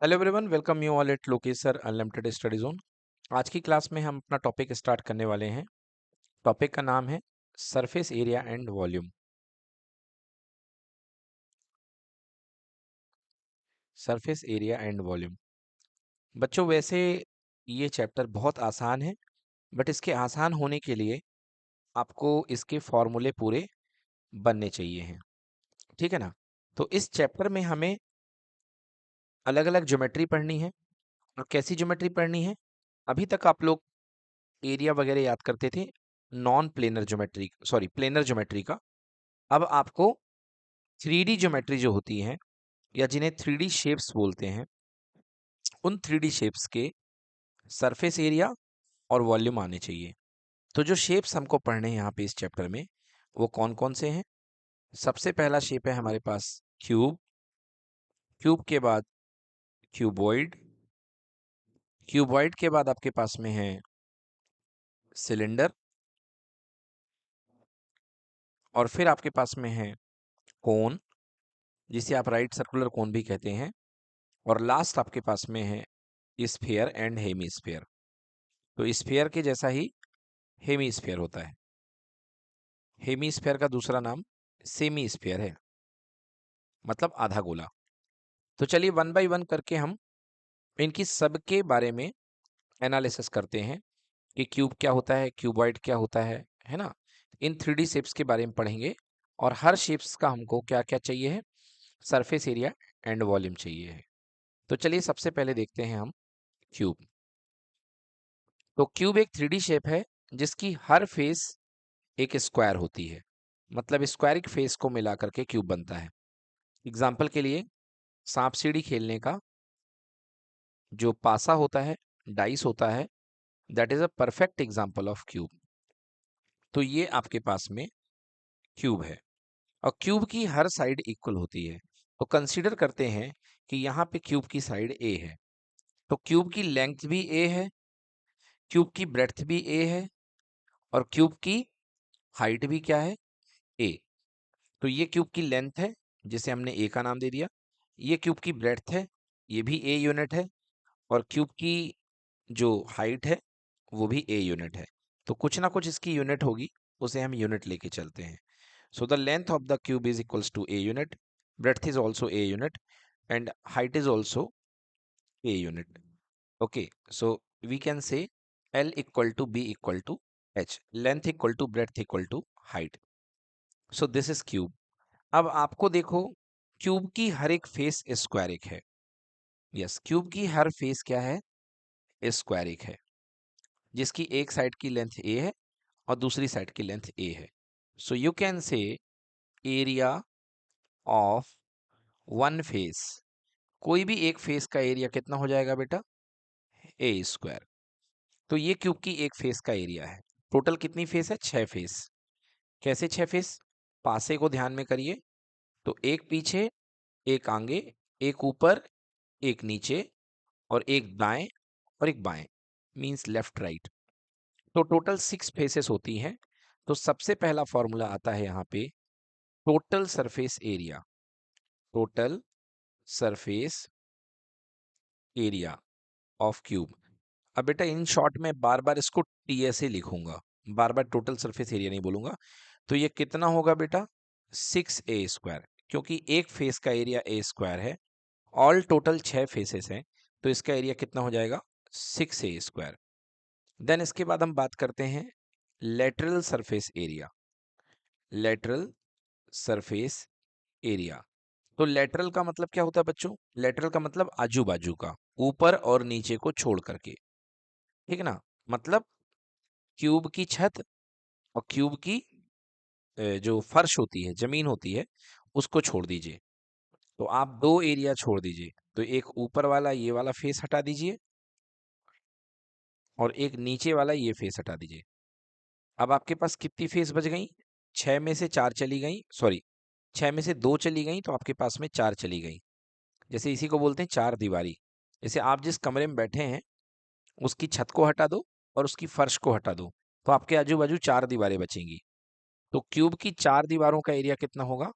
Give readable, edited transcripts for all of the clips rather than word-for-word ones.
Hello everyone, welcome you all at Lokesh sir unlimited study zone. आज की class में हम अपना टॉपिक स्टार्ट करने वाले हैं। टॉपिक का नाम है surface area and volume. Surface area and volume बच्चों, वैसे ये चैप्टर बहुत आसान है, बट इसके आसान होने के लिए आपको इसके फॉर्मूले पूरे बनने चाहिए हैं। ठीक है ना? तो इस चैप्टर में हमें अलग अलग ज्योमेट्री पढ़नी है। और कैसी ज्योमेट्री पढ़नी है? अभी तक आप लोग एरिया वगैरह याद करते थे non planar geometry, sorry planar geometry का। अब आपको 3D ज्योमेट्री जो होती हैं, या जिन्हें 3D शेप्स बोलते हैं, उन 3D शेप्स के सरफेस एरिया और वॉल्यूम आने चाहिए। तो जो शेप्स हमको पढ़ने हैं यहाँ पे इस चैप्टर में, वो कौन कौन से हैं? सबसे पहला शेप है हमारे पास क्यूब। क्यूब के बाद क्यूबॉइड। क्यूबॉइड के बाद आपके पास में है सिलेंडर। और फिर आपके पास में है कोन, जिसे आप राइट सर्कुलर कोन भी कहते हैं। और लास्ट आपके पास में है स्फीयर एंड हेमी स्फीयर। तो स्फीयर के जैसा ही हेमी स्फीयर होता है। हेमी स्फीयर का दूसरा नाम सेमी स्फीयर है, मतलब आधा गोला। तो चलिए वन बाय वन करके हम इनकी सबके बारे में एनालिसिस करते हैं कि क्यूब क्या होता है, क्यूबॉइड क्या होता है ना? इन 3D शेप्स के बारे में पढ़ेंगे। और हर शेप्स का हमको क्या क्या चाहिए है? सरफेस एरिया एंड वॉल्यूम चाहिए है। तो चलिए सबसे पहले देखते हैं हम क्यूब। तो क्यूब एक 3D शेप है जिसकी हर फेस एक स्क्वायर होती है। मतलब स्क्वायरिक फेस को मिला करके क्यूब बनता है। एग्जाम्पल के लिए, सांप सीढ़ी खेलने का जो पासा होता है, डाइस होता है, that is a perfect example of cube. तो ये आपके पास में क्यूब है। और क्यूब की हर साइड इक्वल होती है। तो कंसीडर करते हैं कि यहाँ पे क्यूब की साइड ए है। तो क्यूब की लेंथ भी ए है, क्यूब की ब्रेड्थ भी ए है, और क्यूब की हाइट भी क्या है? ए। तो ये क्यूब की लेंथ है, जिसे हमने ए का नाम दे दिया। ये क्यूब की ब्रेड्थ है, ये भी ए यूनिट है। और क्यूब की जो हाइट है, वो भी ए यूनिट है। तो कुछ ना कुछ इसकी यूनिट होगी, उसे हम यूनिट लेके चलते हैं। So the length of the cube is equals to a unit, breadth is also a unit, and height is also a unit. Okay, so we can say L equal to B equal to H, length equal to breadth equal to height. So this is cube. अब आपको देखो, cube की हर एक face स्क्वायरिक है। Yes, cube की हर face क्या है? स्क्वायरिक है, जिसकी एक साइड की लेंथ ए है और दूसरी साइड की लेंथ ए है। So you can say area of one face, कोई भी एक फेस का एरिया कितना हो जाएगा बेटा? ए स्क्वायर। तो ये क्यूब की एक फेस का एरिया है। टोटल कितनी फेस है? 6 फेस। कैसे 6 फेस? पासे को ध्यान में करिए। तो एक पीछे, एक आगे, एक ऊपर, एक नीचे, और एक दाएं और एक बाएं, मींस लेफ्ट राइट। तो टोटल 6 फेसेस होती हैं। तो सबसे पहला फॉर्मूला आता है यहाँ पे, total surface area. Total surface area of cube. अब बेटा इन शॉर्ट में बार बार इसको टीएसए लिखूंगा, बार बार टोटल सरफेस एरिया नहीं बोलूंगा। तो ये कितना होगा बेटा? 6a स्क्वायर, क्योंकि एक फेस का एरिया ए स्क्वायर है। ऑल टोटल 6 फेसेस हैं, तो इसका एरिया कितना हो जाएगा? 6a square. देन इसके बाद हम बात करते हैं lateral surface area. Lateral surface area. तो लेटरल का मतलब क्या होता है बच्चों? लेटरल का मतलब आजू बाजू का, ऊपर और नीचे को छोड़ करके। ठीक है ना? मतलब क्यूब की छत और क्यूब की जो फर्श होती है, जमीन होती है, उसको छोड़ दीजिए। तो आप दो एरिया छोड़ दीजिए। तो एक ऊपर वाला ये वाला फेस हटा दीजिए, और एक नीचे वाला ये फेस हटा दीजिए। अब आपके पास कितनी फेस बच गई? 6 में से 4 चली गई, सॉरी 6 में से 2 चली गई, तो आपके पास में 4 चली गई। जैसे इसी को बोलते हैं चार दीवारी। जैसे आप जिस कमरे में बैठे हैं, उसकी छत को हटा दो और उसकी फर्श को हटा दो, तो आपके आजू बाजू 4 दीवारें बचेंगी। तो क्यूब की 4 दीवारों का एरिया कितना होगा?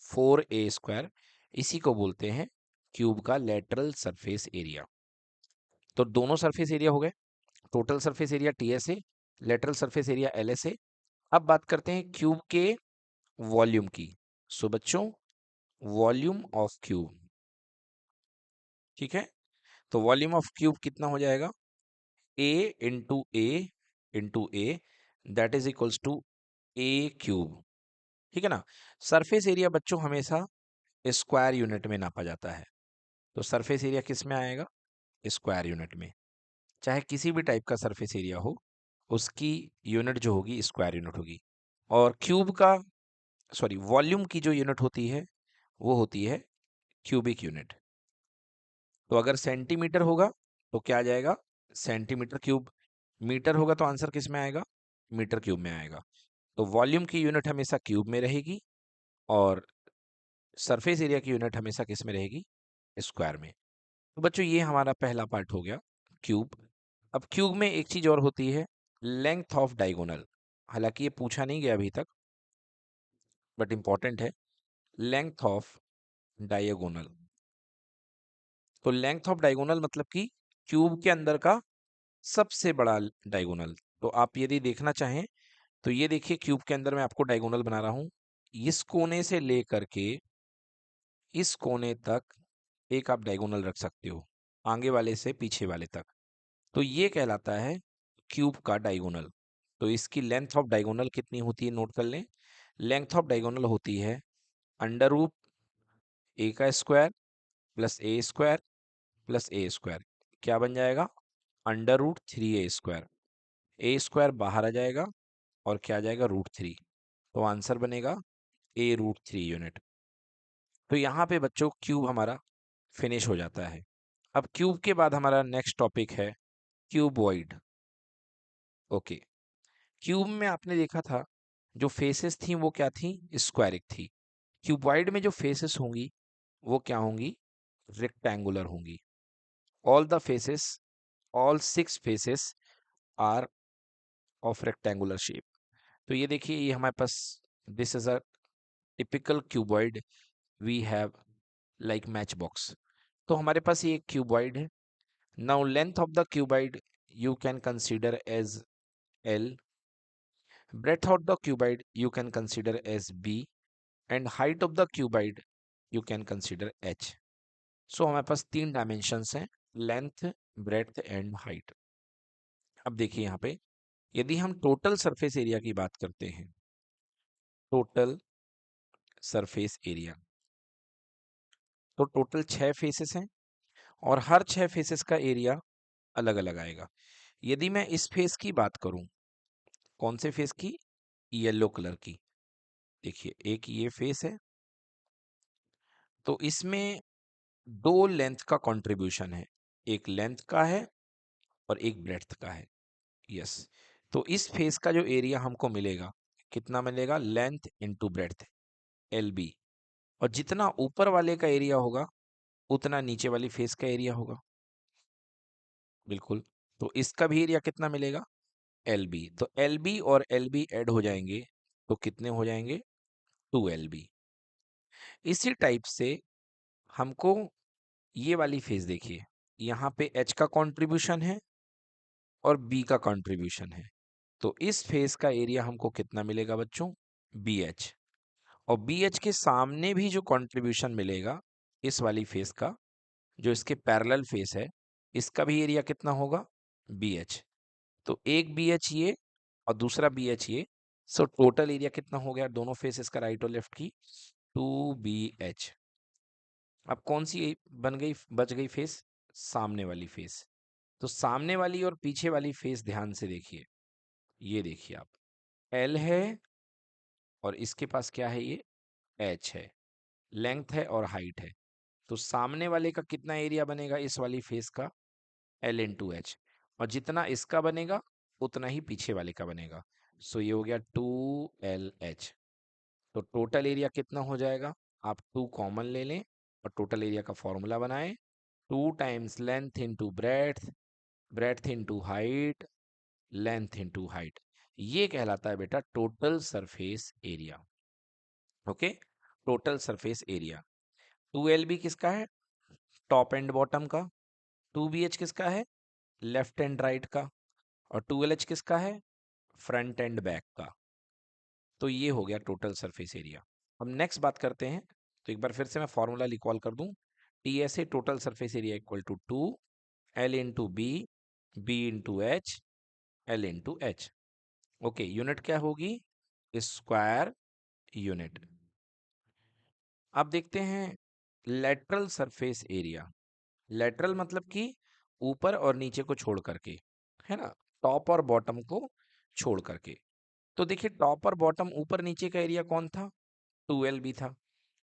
4a square. इसी को बोलते हैं क्यूब का लेटरल सरफेस एरिया। तो दोनों सरफेस एरिया हो गए, टोटल सरफेस एरिया टीएस है, लेटरल सरफेस एरिया एलएस है। अब बात करते हैं क्यूब के वॉल्यूम की। सो बच्चों, वॉल्यूम ऑफ क्यूब, ठीक है, तो वॉल्यूम ऑफ क्यूब कितना हो जाएगा, A into A that is equals to A cube, ठीक है ना। सरफेस एरिया बच्चों हमेशा स्क्वायर यूनिट में नापा जाता है, तो सरफेस एरिया किस में आएगा, स्क्वायर यूनिट में। चाहे किसी भी टाइप का सरफेस एरिया हो, उसकी यूनिट जो होगी स्क्वायर यूनिट होगी। और क्यूब का, सॉरी, वॉल्यूम की जो यूनिट होती है वो होती है क्यूबिक यूनिट। तो अगर सेंटीमीटर होगा तो क्या आ जाएगा, सेंटीमीटर क्यूब। मीटर होगा तो आंसर किस में आएगा, मीटर क्यूब में आएगा। तो वॉल्यूम की यूनिट हमेशा क्यूब में रहेगी और सरफेस एरिया की यूनिट हमेशा किस में रहेगी, स्क्वायर में। तो बच्चों ये हमारा पहला पार्ट हो गया, क्यूब। अब क्यूब में एक चीज और होती है, लेंथ ऑफ डायगोनल। हालांकि ये पूछा नहीं गया अभी तक, बट इंपॉर्टेंट है, लेंथ ऑफ डायगोनल। तो लेंथ ऑफ डायगोनल मतलब कि क्यूब के अंदर का सबसे बड़ा डायगोनल। तो आप यदि देखना चाहें तो ये देखिए, क्यूब के अंदर मैं आपको डायगोनल बना रहा हूं, इस कोने से लेकर के इस कोने तक एक आप डायगोनल रख सकते हो, आगे वाले से पीछे वाले तक। तो ये कहलाता है क्यूब का डायगोनल। तो इसकी लेंथ ऑफ डायगोनल कितनी होती है, नोट कर लें। लेंथ ऑफ डायगोनल होती है अंडर रूट ए का square plus A square plus A square. क्या बन जाएगा, अंडर रूट 3a²। ए स्क्वायर बाहर आ जाएगा और क्या आ जाएगा, रूट 3। तो आंसर बनेगा a√3 यूनिट। तो यहाँ पे बच्चों क्यूब हमारा फिनिश हो जाता है। अब क्यूब के बाद हमारा नेक्स्ट टॉपिक है क्यूबॉइड। ओके, क्यूब में आपने देखा था जो फेसेस थी वो क्या थी, स्क्वायरिक थी। क्यूबॉइड में जो फेसेस होंगी वो क्या होंगी, रेक्टेंगुलर होंगी। All the faces, all 6 faces are of rectangular shape. तो ये देखिए, ये हमारे पास, this is a typical cuboid we have, like match box. तो हमारे पास ये एक क्यूबॉइड है। Now length of the cuboid you can consider as L, breadth of the cuboid you can consider as b, and height of the cuboid you can consider h. So हमारे पास 3 dimensions हैं, length, breadth and height. अब देखिए यहाँ पे, यदि हम total surface area की बात करते हैं, टोटल सरफेस एरिया, तो टोटल 6 फेसेस हैं और हर 6 फेसेस का एरिया अलग अलग आएगा। यदि मैं इस फेस की बात करूं, कौन से फेस की, येलो कलर की, देखिए एक ये फेस है, तो इसमें 2 लेंथ का कंट्रीब्यूशन है, एक लेंथ का है और एक ब्रेड्थ का है। यस, तो इस फेस का जो एरिया हमको मिलेगा, कितना मिलेगा, लेंथ इंटू ब्रेड्थ, LB। और जितना ऊपर वाले का एरिया होगा उतना नीचे वाली फेस का एरिया होगा, बिल्कुल। तो इसका भी एरिया कितना मिलेगा, LB। तो LB और LB ऐड हो जाएंगे तो कितने हो जाएंगे, 2LB। इसी टाइप से हमको ये वाली फेस देखिए, यहाँ पे H का कंट्रीब्यूशन है और B का कंट्रीब्यूशन है। तो इस फेस का एरिया हमको कितना मिलेगा बच्चों, BH। और BH के सामने भी जो कंट्रीब्यूशन मिलेगा इस वाली फेस का, जो इसके पैरेलल फेस है, इसका भी एरिया कितना होगा, BH। तो एक BH ये और दूसरा BH ये। सो टोटल एरिया कितना हो गया दोनों फेसेस का, राइट और लेफ्ट की, 2BH। अब कौन सी बन गई, बच गई फेस, सामने वाली फेस। तो सामने वाली और पीछे वाली फेस ध्यान से देखिए, ये देखिए आप, L है और इसके पास क्या है, ये H है, लेंथ है और हाइट है। तो सामने वाले का कितना एरिया बनेगा इस वाली फेस का, L×H। और जितना इसका बनेगा उतना ही पीछे वाले का बनेगा। सो ये हो गया 2LH। तो टोटल एरिया कितना हो जाएगा, आप 2 कॉमन ले लें और टोटल एरिया का फॉर्मूला बनाएं, 2 times length into breadth, breadth into height, length into height. ये कहलाता है बेटा total surface area. Okay, total surface area. 2LB किसका है, टॉप एंड बॉटम का, 2BH किसका है, लेफ्ट एंड राइट का, और 2LH किसका है, फ्रंट एंड बैक का। तो ये हो गया टोटल सरफेस एरिया। अब नेक्स्ट बात करते हैं, तो एक बार फिर से मैं फॉर्मूला रिकॉल कर दूं, TSA total surface area equal to 2L into B, B into H, L into H. Okay, unit क्या होगी, स्क्वायर यूनिट। अब देखते हैं लेटरल सरफेस एरिया। लेटरल मतलब कि ऊपर और नीचे को छोड़ करके, है ना, टॉप और बॉटम को छोड़ करके। तो देखिए टॉप और बॉटम ऊपर नीचे का एरिया कौन था, 2L भी था,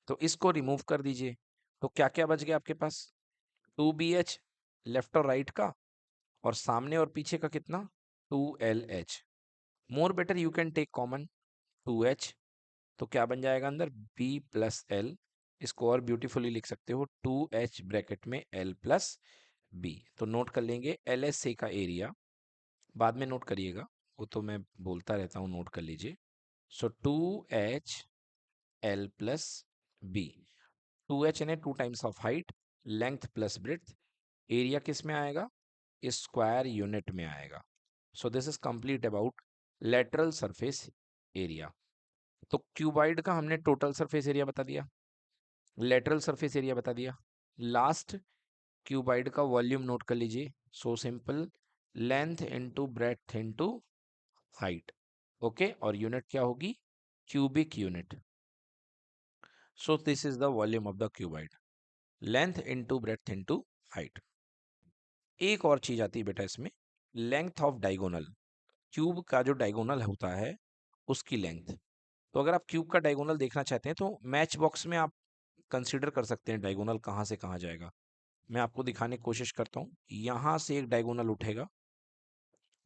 तो इसको रिमूव कर दीजिए। तो क्या क्या बच गया आपके पास, 2BH लेफ्ट और राइट का, और सामने और पीछे का कितना, 2LH। More better you can take common 2H, तो क्या बन जाएगा अंदर, B प्लस L। इसको और ब्यूटीफुली लिख सकते हो 2H ब्रैकेट में L प्लस B। तो नोट कर लेंगे LSA का एरिया, बाद में नोट करिएगा, वो तो मैं बोलता रहता हूँ, नोट कर लीजिए। सो 2H L plus B, 2H यानी 2 times of height, length plus breadth, area किस में आएगा, स्क्वायर यूनिट में आएगा। सो this is complete about lateral surface area. तो क्यूबाइड का हमने टोटल सरफेस एरिया बता दिया, लेटरल सरफेस एरिया बता दिया। लास्ट क्यूबाइड का वॉल्यूम नोट कर लीजिए, so simple, length into breadth into height. Okay, और यूनिट क्या होगी, cubic unit. So this is the volume of the cuboid, length into breadth into height. एक और चीज आती है बेटा इसमें, लेंथ ऑफ डायगोनल। क्यूब का जो डायगोनल होता है उसकी लेंथ। तो अगर आप क्यूब का डायगोनल देखना चाहते हैं तो मैच बॉक्स में आप कंसीडर कर सकते हैं डायगोनल कहाँ से कहाँ जाएगा। मैं आपको दिखाने की कोशिश करता हूँ, यहाँ से एक डायगोनल उठेगा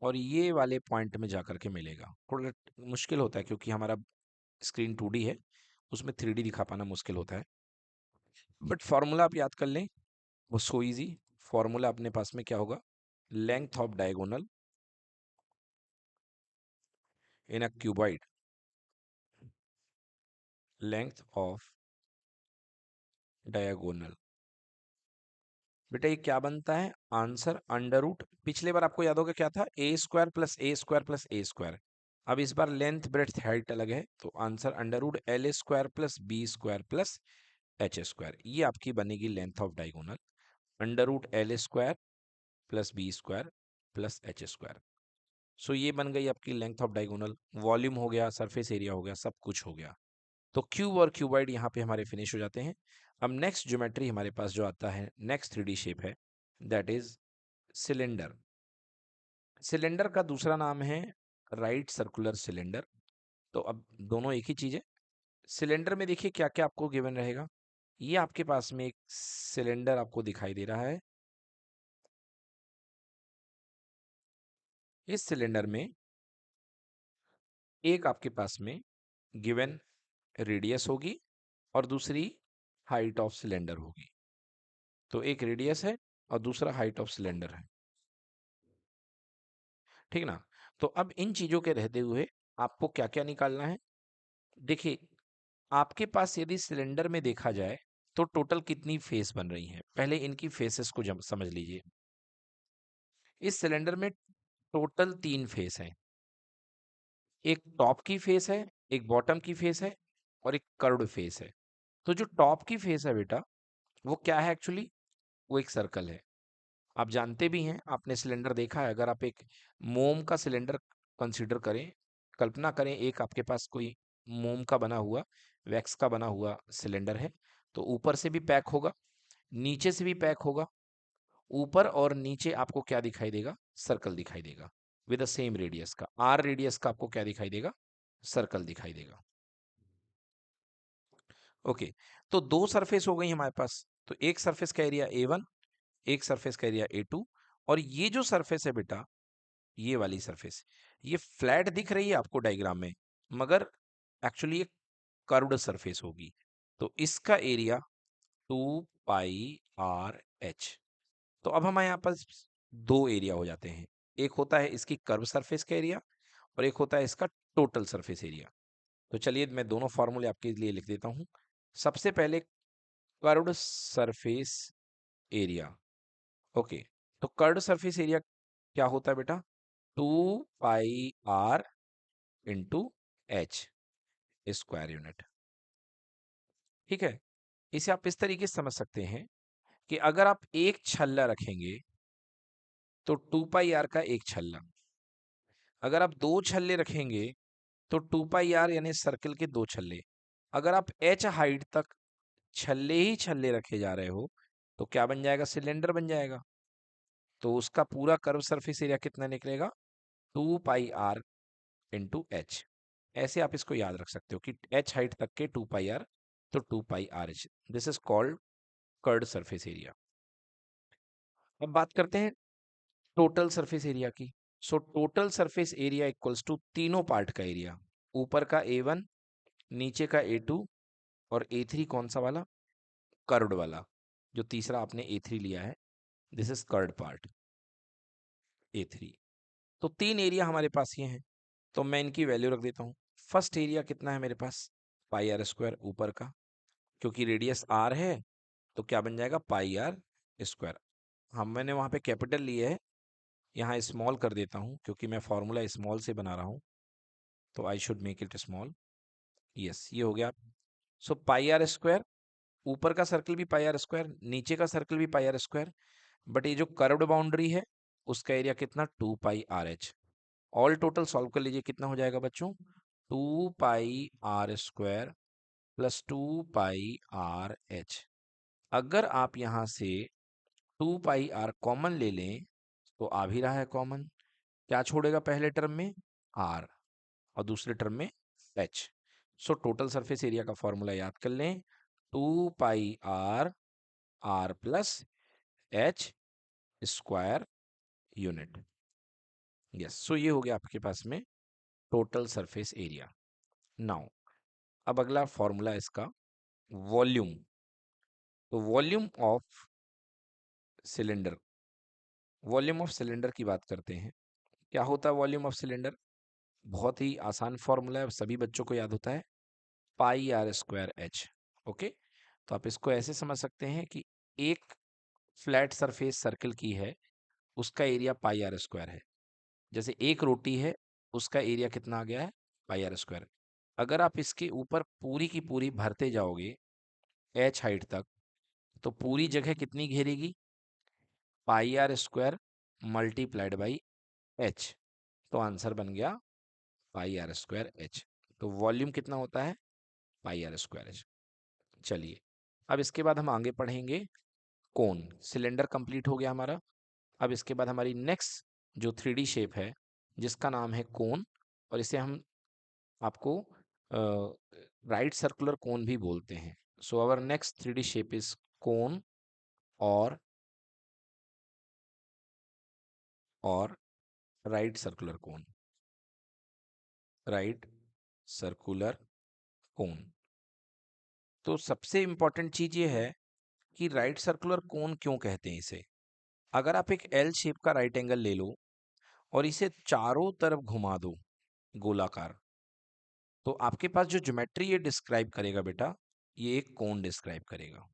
और ये वाले पॉइंट में जाकर के मिलेगा। थोड़ा मुश्किल होता है क्योंकि हमारा स्क्रीन 2D है, उसमें 3D दिखा पाना मुश्किल होता है, बट फॉर्मूला आप याद कर लें, वो सो इजी। फॉर्मूला अपने पास में क्या होगा, length of diagonal in a cuboid, length of diagonal. बेटा ये क्या बनता है, आंसर अंडर रूट, पिछले बार आपको याद होगा क्या था, A square plus A square plus A square. अब इस बार लेंथ ब्रेड्थ हाइट अलग है, तो answer under root L square plus B square plus H square. ये आपकी बनेगी length of diagonal, under root L square plus B square plus H square. So ये बन गई आपकी लेंथ ऑफ डायगोनल। वॉल्यूम हो गया, सरफेस एरिया हो गया, सब कुछ हो गया। तो क्यूब और क्यूबाइड यहाँ पे हमारे फिनिश हो जाते हैं। अब नेक्स्ट ज्योमेट्री हमारे पास जो आता है, नेक्स्ट 3D शेप है, दैट इज सिलेंडर। सिलेंडर का दूसरा नाम है राइट सर्कुलर सिलेंडर। तो अब दोनों एक ही चीज है। सिलेंडर में देखिए क्या क्या आपको गिवन रहेगा, ये आपके पास में एक सिलेंडर आपको दिखाई दे रहा है। इस सिलेंडर में एक आपके पास में गिवन रेडियस होगी और दूसरी हाइट ऑफ सिलेंडर होगी। तो एक रेडियस है और दूसरा हाइट ऑफ सिलेंडर है, ठीक ना। तो अब इन चीजों के रहते हुए आपको क्या क्या निकालना है, देखिए आपके पास यदि सिलेंडर में देखा जाए तो टोटल कितनी फेस बन रही हैं, पहले इनकी फेसेस को समझ लीजिए। इस सिलेंडर में टोटल 3 फेस हैं, एक टॉप की फेस है, एक बॉटम की फेस है और एक कर्व्ड फेस है। तो जो टॉप की फेस है बेटा, वो क्या है एक्चुअली, वो एक सर्कल है। आप जानते भी हैं, आपने सिलेंडर देखा है, अगर आप एक मोम का सिलेंडर कंसीडर करें, कल्पना करें एक आपके पास कोई मोम का बना हुआ, वैक्स का बना हुआ सिलेंडर है, तो ऊपर से भी पैक होगा, नीचे से भी पैक होगा, ऊपर और नीचे आपको क्या दिखाई देगा, सर्कल दिखाई देगा विद द सेम रेडियस का, आर रेडियस का आपको क्या दिखाई देगा, सर्कल दिखाई देगा। ओके, तो दो सरफेस हो गई हमारे पास, तो एक सरफेस का एरिया A1, एक सरफेस का एरिया A2, और ये जो सरफेस है बेटा, ये वाली सरफेस, ये फ्लैट दिख रही है आपको डायग्राम में, मगर एक्चुअली ये कर्व्ड सरफेस होगी। तो इसका एरिया 2πr/h। तो अब हमारे यहाँ पास दो एरिया हो जाते हैं, एक होता है इसकी कर्व सरफेस का एरिया और एक होता है इसका टोटल सरफेस एरिया। तो चलिए मैं दोनों फॉर्मूले आपके लिए लिख देता हूँ। सबसे पहले कर्व्ड सरफेस एरिया। ओके, तो कर्ड सरफेस एरिया क्या होता है बेटा? 2 pi r into H square unit. ठीक है, इसे आप इस तरीके से समझ सकते हैं कि अगर आप एक छल्ला रखेंगे तो 2 पाई r का एक छल्ला, अगर आप 2 छल्ले रखेंगे तो 2 पाई r यानी सर्कल के 2 छल्ले। अगर आप h हाइट तक छल्ले ही छल्ले रखे जा रहे हो तो क्या बन जाएगा? सिलेंडर बन जाएगा। तो उसका पूरा कर्व सरफेस एरिया कितना निकलेगा? 2 पाई r इंटू एच। ऐसे आप इसको याद रख सकते हो कि h हाइट तक के 2 पाई r, तो 2 pi r h। This is called curved surface area. अब बात करते हैं टोटल सरफेस एरिया की। So total surface area equals to तीनों पार्ट का एरिया, ऊपर का A1, नीचे का A2 और A3 कौन सा वाला? कर्व्ड वाला, जो तीसरा आपने A3 लिया है, this is curved part A3। तो तीन एरिया हमारे पास ये हैं, तो मैं इनकी वैल्यू रख देता हूँ। फर्स्ट एरिया कितना है मेरे पास? πr² ऊपर का, क्योंकि रेडियस r है तो क्या बन जाएगा? πr²। हम मैंने वहां पे कैपिटल लिए है, यहाँ स्मॉल कर देता हूँ क्योंकि मैं फॉर्मूला स्मॉल से बना रहा हूँ, तो I should make it small. Yes, ये हो गया। सो πr², ऊपर का सर्कल भी πr², नीचे का सर्कल भी πr², बट ये जो कर्व्ड बाउंड्री है उसका एरिया कितना? 2 pi r h। All total solve कर लीजिए, कितना हो जाएगा बच्चों? 2 पाई r² plus 2 pi r h। अगर आप यहां से 2 पाई r कॉमन ले लें तो आ भी रहा है कॉमन, क्या छोड़ेगा पहले टर्म में? r, और दूसरे टर्म में h। So total surface area का फॉर्मूला याद कर लें, 2 pi r plus h square unit. Yes, so ये हो गया आपके पास में टोटल सरफेस एरिया। नाउ अब अगला फॉर्मूला इसका वॉल्यूम। तो volume of cylinder, volume of cylinder की बात करते हैं। क्या होता है वॉल्यूम ऑफ सिलेंडर? बहुत ही आसान फॉर्मूला है, सभी बच्चों को याद होता है, πr²h। ओके, तो आप इसको ऐसे समझ सकते हैं कि एक फ्लैट सरफेस सर्कल की है, उसका एरिया πr² है। जैसे एक रोटी है, उसका एरिया कितना आ गया है? πr²। अगर आप इसके ऊपर पूरी की पूरी भरते जाओगे h हाइट तक, तो पूरी जगह कितनी घेरेगी? πr² multiplied by h। तो आंसर बन गया πr²h। तो वॉल्यूम कितना होता है? πr²h। चलिए, अब इसके बाद हम आगे पढ़ेंगे कोन। सिलेंडर कंप्लीट हो गया हमारा। अब इसके बाद हमारी नेक्स्ट जो 3D शेप है जिसका नाम है कोन, और इसे हम आपको राइट सर्कुलर कोन भी बोलते हैं। So our next 3D shape is cone और right circular cone, right circular cone. तो सबसे इंपॉर्टेंट चीज ये है कि राइट सर्कुलर कोन क्यों कहते हैं इसे। अगर आप एक एल शेप का राइट एंगल ले लो और इसे चारों तरफ घुमा दो गोलाकार, तो आपके पास जो ज्योमेट्री ये डिस्क्राइब करेगा बेटा, ये एक कोन डिस्क्राइब करेगा।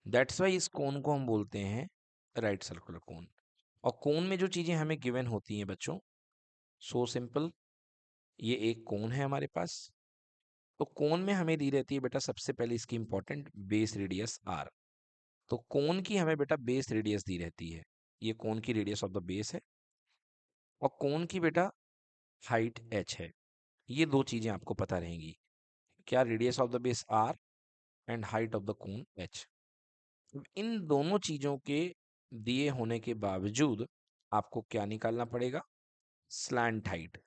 दैट्स वाई इस कोन को हम बोलते हैं राइट सर्कुलर कोन। और कोन में जो चीजें हमें गिवन होती हैं बच्चों, सो सिंपल, ये एक कोन है हमारे पास। तो कोन में हमें दी रहती है बेटा सबसे पहले इसकी इंपॉर्टेंट बेस रेडियस आर। तो कोन की हमें बेटा बेस रेडियस दी रहती है, ये कोन की रेडियस ऑफ द बेस है, और कोन की बेटा हाइट h है। ये दो चीजें आपको पता रहेंगी, क्या? Radius of the base r and height of the cone h। इन दोनों चीजों के दिए होने के बावजूद आपको क्या निकालना पड़ेगा? Slant height.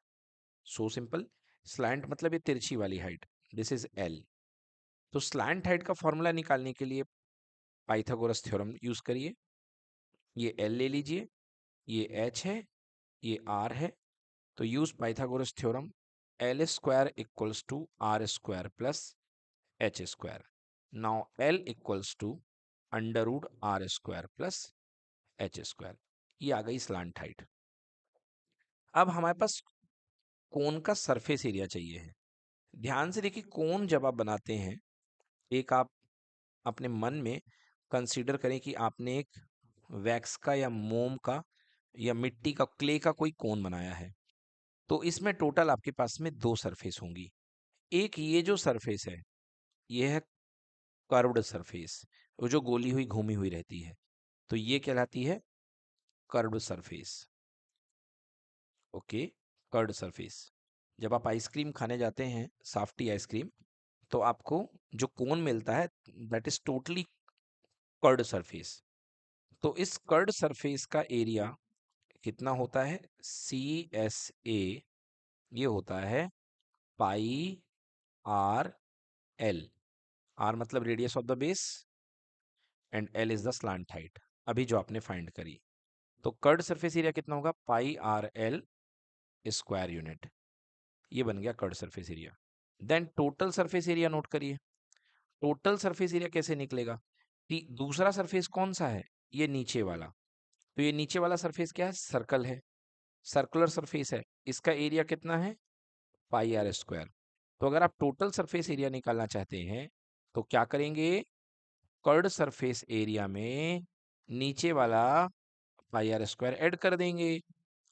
So simple, slant मतलब ये तिरछी वाली हाइट, दिस इज l। तो स्लैंट हाइट का फॉर्मूला निकालने के लिए पाइथागोरस थ्योरम यूज करिए। ये l ले लीजिए, ये h है, ये r है, तो use Pythagoras theorem, l² equals to r² plus h²। Now l equals to √r² plus h²। ये आ गई स्लैंट हाइट। अब हमारे पास कोन का सरफेस एरिया चाहिए है। ध्यान से देखिए, कोन जब आप बनाते हैं, एक आप अपने मन में कंसीडर करें कि आपने एक वैक्स का या मोम का या मिट्टी का, क्ले का कोई कोन बनाया है, तो इसमें टोटल आपके पास में 2 सरफेस होंगी। एक ये जो सरफेस है, ये है कर्व्ड सरफेस, वो जो गोली हुई घूमी हुई रहती है, तो ये कहलाती है curved surface. Okay, curved surface. जब आप आइसक्रीम खाने जाते हैं, साफ्टी आइसक्रीम, तो आपको जो कोन मिलता है, that is totally curved surface. तो इस कर्व्ड सरफेस का एरिया कितना होता है? CSA, ये होता है पाई आर एल। आर मतलब radius of the base and L is the slant height, अभी जो आपने फाइंड करी। तो कर्व्ड सरफेस एरिया कितना होगा? Pi R L square unit. ये बन गया curved surface area. Then total surface area note करिए। टोटल सरफेस एरिया कैसे निकलेगा? दूसरा सरफेस कौन सा है? ये नीचे वाला। तो ये नीचे वाला सरफेस क्या है? सर्कल है, सर्कुलर सरफेस है। इसका एरिया कितना है? पाई आर स्क्वायर। तो अगर आप टोटल सरफेस एरिया निकालना चाहते हैं तो क्या करेंगे? कर्व्ड सरफेस एरिया में नीचे वाला पाई आर स्क्वायर ऐड कर देंगे।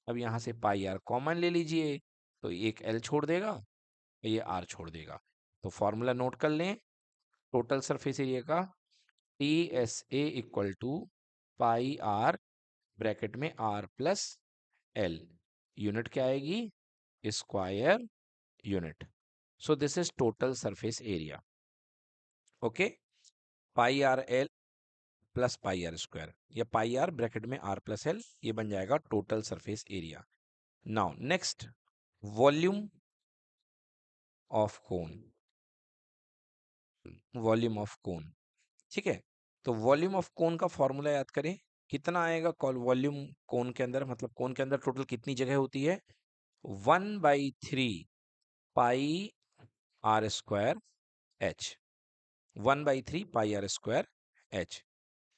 अब यहाँ से पाई आर कॉमन ले लीजिए, तो एक एल छोड़ देगा, ये आर छोड़ देगा। तो फॉर्मूला नोट कर लें टोटल सरफेस एरिया का, TSA equal to pi R bracket में आर प्लस एल, यूनिट क्या आएगी? Square unit. So this is total surface area. Okay, pi R L plus pi R square, या pi R bracket में R plus L, ये बन जाएगा total surface area. Now next, volume of cone. Volume of cone, ठीक है। तो volume of कोन का formula याद करें, कितना आएगा वॉल्यूम कोन के अंदर, मतलब कोन के अंदर टोटल कितनी जगह होती है? 1/3 pi R square H. 1/3 pi R square H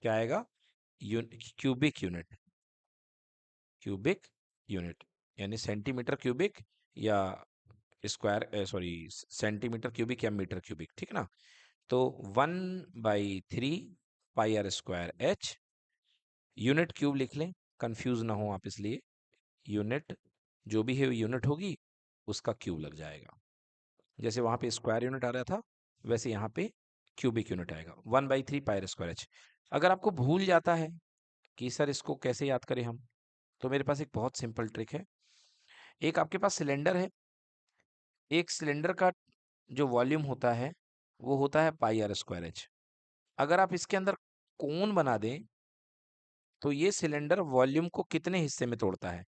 क्या आएगा? Cubic unit. क्यूबिक यूनिट यानी सेंटीमीटर क्यूबिक या स्क्वायर, सॉरी, सेंटीमीटर क्यूबिक या मीटर क्यूबिक, ठीक है ना। तो 1/3 pi R square H, unit cube लिख लें, कंफ्यूज ना हो आप इसलिए। यूनिट जो भी है यूनिट होगी, उसका क्यूब लग जाएगा। जैसे वहां पे स्क्वायर यूनिट आ रहा था, वैसे यहाँ पे क्यूबिक यूनिट आएगा। 1/3 पाई आर स्क्वायर एच। अगर आपको भूल जाता है कि सर इसको कैसे याद करें हम, तो मेरे पास एक बहुत सिंपल ट्रिक है। एक आपके पास सिलेंडर है, एक सिलेंडर का जो वॉल्यूम होता है वो होता है पाई आर स्क्वायर एच। अगर आप इसके अंदर कोन बना दें, तो ये सिलेंडर वॉल्यूम को कितने हिस्से में तोड़ता है?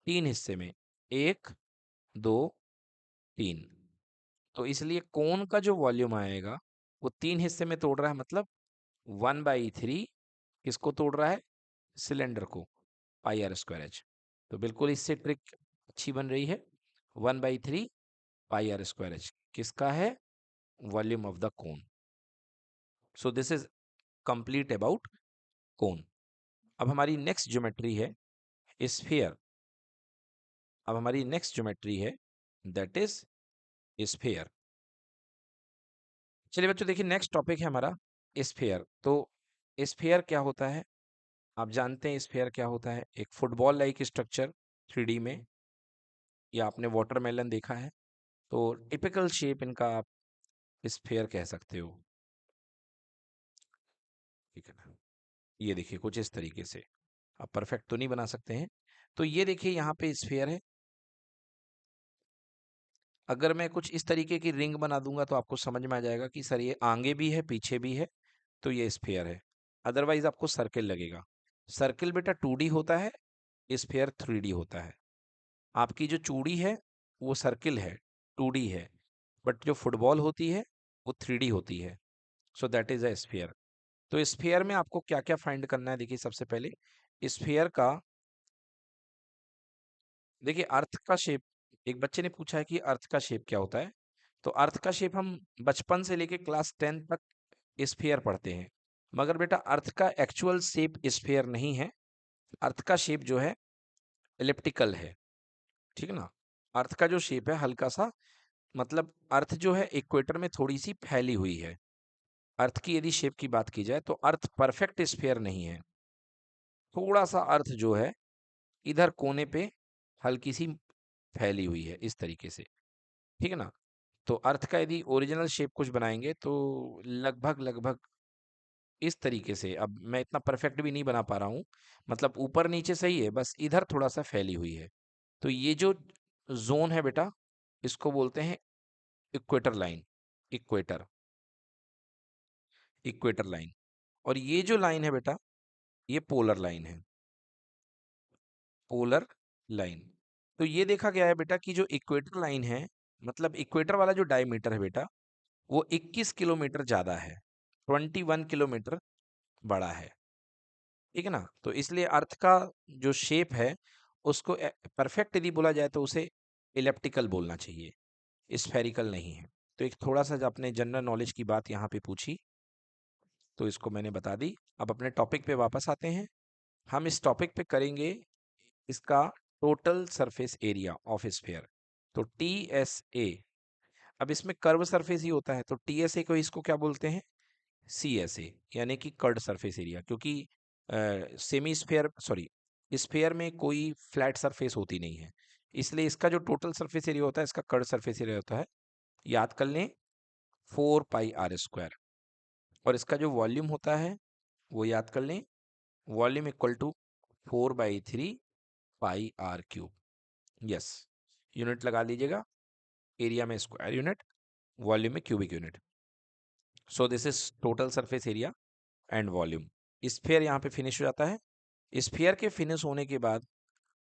3 हिस्से में, 1, 2, 3। तो इसलिए कोन का जो वॉल्यूम आएगा वो 3 हिस्से में तोड़ रहा है, मतलब 1/3 किसको तोड़ रहा है? सिलेंडर को, पाई आर स्क्वायर एच। तो बिल्कुल इससे ट्रिक अच्छी बन रही है। 1/3 पाई आर स्क्वायर एच किसका है? Volume of the cone. So this is complete about cone. अब हमारी नेक्स्ट ज्योमेट्री है स्फीयर। अब हमारी नेक्स्ट ज्योमेट्री है दैट इज स्फीयर। चलिए बच्चों, देखिए नेक्स्ट टॉपिक है हमारा स्फीयर। तो स्फीयर क्या होता है? आप जानते हैं स्फीयर क्या होता है? एक फुटबॉल लाइक स्ट्रक्चर 3D में, या आपने वाटरमेलन देखा है, तो टिपिकल शेप इनका आप स्फीयर कह सकते हो, ठीक है ना। ये देखिए कुछ इस तरीके से, आप परफेक्ट तो नहीं बना सकते हैं। तो ये देखिए यहाँ पे स्फीयर है। अगर मैं कुछ इस तरीके की रिंग बना दूंगा तो आपको समझ में आ जाएगा कि सर ये आगे भी है पीछे भी है, तो ये स्फीयर है। अदरवाइज आपको सर्किल लगेगा। सर्किल बेटा 2D होता है, स्फीयर 3D होता है। आपकी जो चूड़ी है वो सर्किल है, 2D है, बट जो फुटबॉल होती है वो 3D होती है। So that is a sphere. तो स्फीयर में आपको क्या क्या फाइंड करना है? देखिए सबसे पहले स्फीयर का, देखिए अर्थ का शेप। एक बच्चे ने पूछा है कि अर्थ का शेप क्या होता है। तो अर्थ का शेप हम बचपन से लेके क्लास 10 तक स्फीयर पढ़ते हैं, मगर बेटा अर्थ का एक्चुअल शेप स्फीयर नहीं है। अर्थ का शेप जो है एलिप्टिकल है, ठीक है ना। अर्थ का जो शेप है हल्का सा, मतलब अर्थ जो है इक्वेटर में थोड़ी सी फैली हुई है। अर्थ की यदि शेप की बात की जाए तो अर्थ परफेक्ट स्फीयर नहीं है, थोड़ा सा अर्थ जो है इधर कोने पे हल्की सी फैली हुई है इस तरीके से, ठीक है ना। तो अर्थ का यदि ओरिजिनल शेप कुछ बनाएंगे तो लगभग लगभग इस तरीके से, अब मैं इतना परफेक्ट भी नहीं बना पा रहा हूँ, मतलब ऊपर नीचे सही है, बस इधर थोड़ा सा फैली हुई है। तो ये जो जोन है बेटा, इसको बोलते हैं equator line, equator, equator line. और ये जो लाइन है बेटा, ये पोलर लाइन है, पोलर लाइन। तो ये देखा गया है बेटा कि जो इक्वेटर लाइन है, मतलब इक्वेटर वाला जो डायमीटर है बेटा, वो 21 किलोमीटर ज्यादा है, 21 किलोमीटर बड़ा है, ठीक है ना। तो इसलिए अर्थ का जो शेप है उसको परफेक्ट यदि बोला जाए तो उसे इलेप्टिकल बोलना चाहिए, स्फेरिकल नहीं है। तो एक थोड़ा सा जो आपने जनरल नॉलेज की बात यहाँ पे पूछी, तो इसको मैंने बता दी। अब अपने टॉपिक पे वापस आते हैं। हम इस टॉपिक पे करेंगे इसका total surface area of sphere, तो TSA। अब इसमें कर्व सरफेस ही होता है, तो TSA को इसको क्या बोलते हैं, CSA, यानी कि कर्ड सरफेस एरिया। क्योंकि सेमी स्फीयर, सॉरी, स्फीयर में कोई फ्लैट सरफेस होती नहीं है, इसलिए इसका जो टोटल सरफेस एरिया होता है, इसका कर्ड सरफेस एरिया होता है। याद कर लें, 4πr²। और इसका जो वॉल्यूम होता है वो याद कर लें, volume equal to 4/3πr³। Yes, unit लगा लीजिएगा, एरिया में स्क्वायर यूनिट, वॉल्यूम में cubic unit. So this is total surface area and volume. Sphere यहाँ पे फिनिश हो जाता है। स्फीयर के फिनिश होने के बाद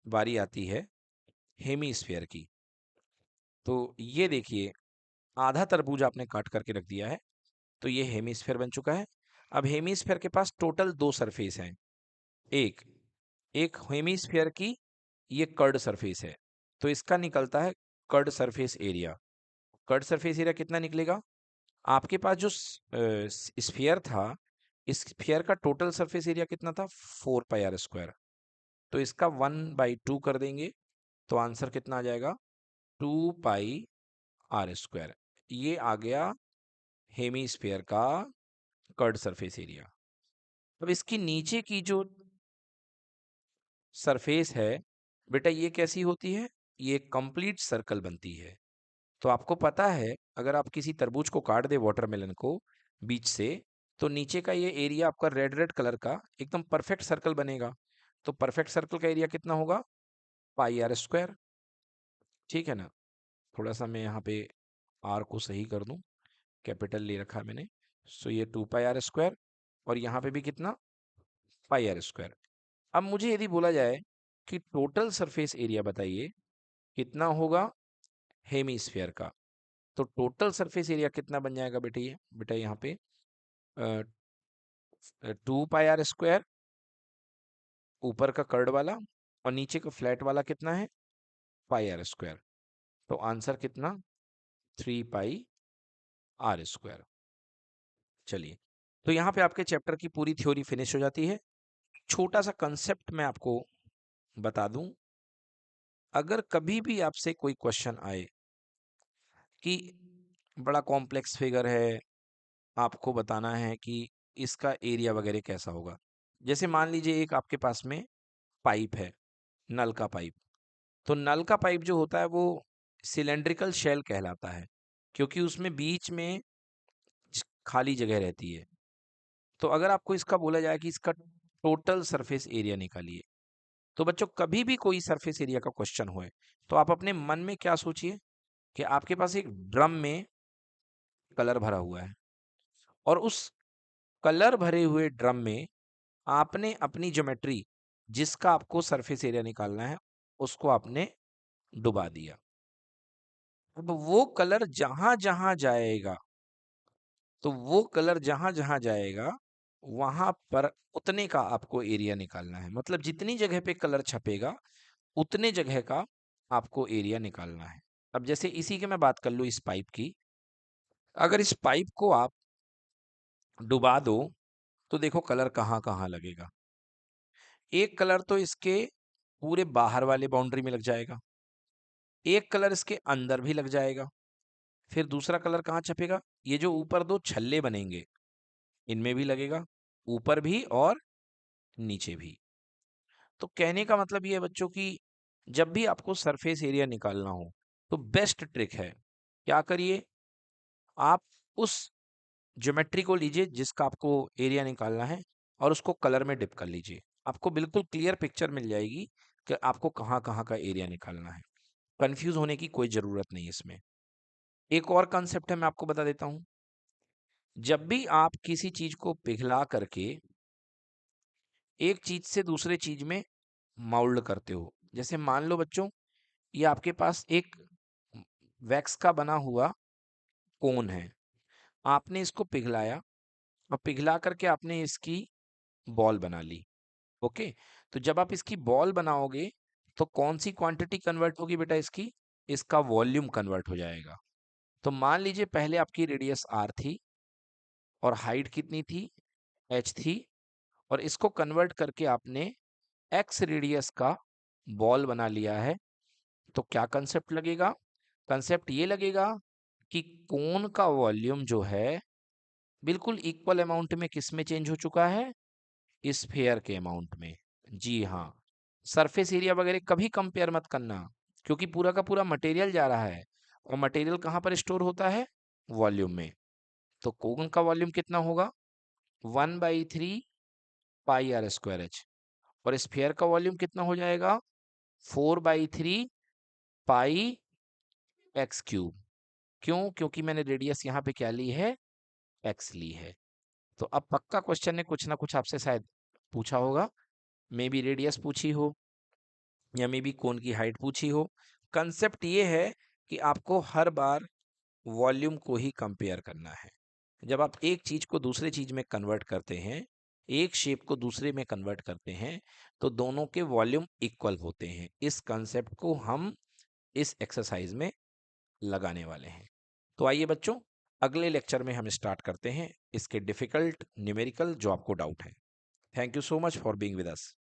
बारी आती है हेमी स्फीयर की। तो ये देखिए, आधा तरबूज आपने काट करके रख दिया है, तो ये हेमी स्फीयर बन चुका है। अब हेमी स्फीयर के पास टोटल 2 सरफेस हैं। एक एक हेमी स्फीयर की ये कर्ड सरफेस है, तो इसका निकलता है curd surface area. Curd surface area कितना निकलेगा, आपके पास जो स्फीयर था, इस स्फीयर का टोटल सरफेस एरिया कितना था, 4πr²। तो इसका 1/2 कर देंगे, तो आंसर कितना आ जाएगा, 2πr²। ये आ गया हेमी स्फीयर का कर्ड सरफेस एरिया। अब इसकी नीचे की जो सरफेस है बेटा, ये कैसी होती है, ये कंप्लीट सर्कल बनती है। तो आपको पता है, अगर आप किसी तरबूज को काट दे, वाटरमेलन को बीच से, तो नीचे का ये एरिया आपका रेड रेड कलर का एकदम परफेक्ट सर्कल बनेगा। तो परफेक्ट सर्कल का एरिया कितना होगा, πr², ठीक है ना। थोड़ा सा मैं यहाँ पे आर को सही कर दूं, कैपिटल ले रखा है मैंने। सो ये 2πr², और यहाँ पे भी कितना, πr²। अब मुझे यदि बोला जाए कि टोटल सरफेस एरिया बताइए कितना होगा हेमीस्फीयर का, तो टोटल सरफेस एरिया कितना बन जाएगा बेटा, ये बेटा यहाँ पे 2πr² ऊपर का कर्ड वाला, और नीचे का फ्लैट वाला कितना है, πr²। तो आंसर कितना, 3πr²। चलिए, तो यहाँ पे आपके चैप्टर की पूरी थ्योरी फिनिश हो जाती है। छोटा सा कंसेप्ट मैं आपको बता दूं, अगर कभी भी आपसे कोई क्वेश्चन आए कि बड़ा कॉम्प्लेक्स फिगर है, आपको बताना है कि इसका एरिया वगैरह कैसा होगा। जैसे मान लीजिए एक आपके पास में पाइप है, नल का पाइप। तो नल का पाइप जो होता है वो सिलेंड्रिकल शेल कहलाता है, क्योंकि उसमें बीच में खाली जगह रहती है। तो अगर आपको इसका बोला जाए कि इसका टोटल सरफेस एरिया निकालिए, तो बच्चों कभी भी कोई सरफेस एरिया का क्वेश्चन होए, तो आप अपने मन में क्या सोचिए कि आपके पास एक ड्रम में कलर भरा हुआ है, और उस कलर भरे हुए ड्रम में आपने अपनी ज्योमेट्री, जिसका आपको सरफेस एरिया निकालना है, उसको आपने डुबा दिया। अब वो कलर जहां जहां जाएगा, तो वो कलर जहां जहां जाएगा वहां पर उतने का आपको एरिया निकालना है। मतलब जितनी जगह पे कलर छपेगा, उतने जगह का आपको एरिया निकालना है। अब जैसे इसी की मैं बात कर लूँ, इस पाइप की, अगर इस पाइप को आप डुबा दो, तो देखो कलर कहाँ कहाँ लगेगा। एक कलर तो इसके पूरे बाहर वाले बाउंड्री में लग जाएगा, एक कलर इसके अंदर भी लग जाएगा, फिर दूसरा कलर कहाँ छपेगा, ये जो ऊपर दो छल्ले बनेंगे, इनमें भी लगेगा, ऊपर भी और नीचे भी। तो कहने का मतलब ये है बच्चों कि जब भी आपको सरफेस एरिया निकालना हो तो बेस्ट ट्रिक है, क्या करिए, आप उस ज्योमेट्री को लीजिए जिसका आपको एरिया निकालना है और उसको कलर में डिप कर लीजिए। आपको बिल्कुल क्लियर पिक्चर मिल जाएगी कि आपको कहाँ कहाँ का एरिया निकालना है। कंफ्यूज होने की कोई ज़रूरत नहीं इसमें। एक और कंसेप्ट है, मैं आपको बता देता हूँ। जब भी आप किसी चीज़ को पिघला करके एक चीज़ से दूसरे चीज़ में माउल्ड करते हो, जैसे मान लो बच्चों ये आपके पास एक वैक्स का बना हुआ कोन है, आपने इसको पिघलाया और पिघला करके आपने इसकी बॉल बना ली। ओके, तो जब आप इसकी बॉल बनाओगे तो कौन सी क्वांटिटी कन्वर्ट होगी बेटा इसकी, इसका वॉल्यूम कन्वर्ट हो जाएगा। तो मान लीजिए पहले आपकी रेडियस आर थी और हाइट कितनी थी, एच थी, और इसको कन्वर्ट करके आपने एक्स रेडियस का बॉल बना लिया है। तो क्या कंसेप्ट लगेगा, कंसेप्ट ये लगेगा कि कोन का वॉल्यूम जो है बिल्कुल इक्वल अमाउंट में किस में चेंज हो चुका है, स्फेयर के अमाउंट में। जी हाँ, सरफेस एरिया वगैरह कभी कंपेयर मत करना, क्योंकि पूरा का पूरा मटेरियल जा रहा है और मटेरियल कहाँ पर स्टोर होता है, वॉल्यूम में। तो कोन का वॉल्यूम कितना होगा, 1/3 पाई आर स्क्वायर एच, और स्फेयर का वॉल्यूम कितना हो जाएगा, 4/3 पाई एक्स क्यूब। क्यों, क्योंकि मैंने रेडियस यहाँ पे क्या ली है, एक्स ली है। तो अब पक्का क्वेश्चन ने कुछ ना कुछ आपसे शायद पूछा होगा, मे बी रेडियस पूछी हो या मे बी कोन की हाइट पूछी हो। कंसेप्ट ये है कि आपको हर बार वॉल्यूम को ही कंपेयर करना है। जब आप एक चीज को दूसरे चीज में कन्वर्ट करते हैं, एक शेप को दूसरे में कन्वर्ट करते हैं, तो दोनों के वॉल्यूम इक्वल होते हैं। इस कंसेप्ट को हम इस एक्सरसाइज में लगाने वाले हैं। तो आइए बच्चों, अगले लेक्चर में हम स्टार्ट करते हैं इसके डिफिकल्ट न्यूमेरिकल जो आपको डाउट है। Thank you so much for being with us.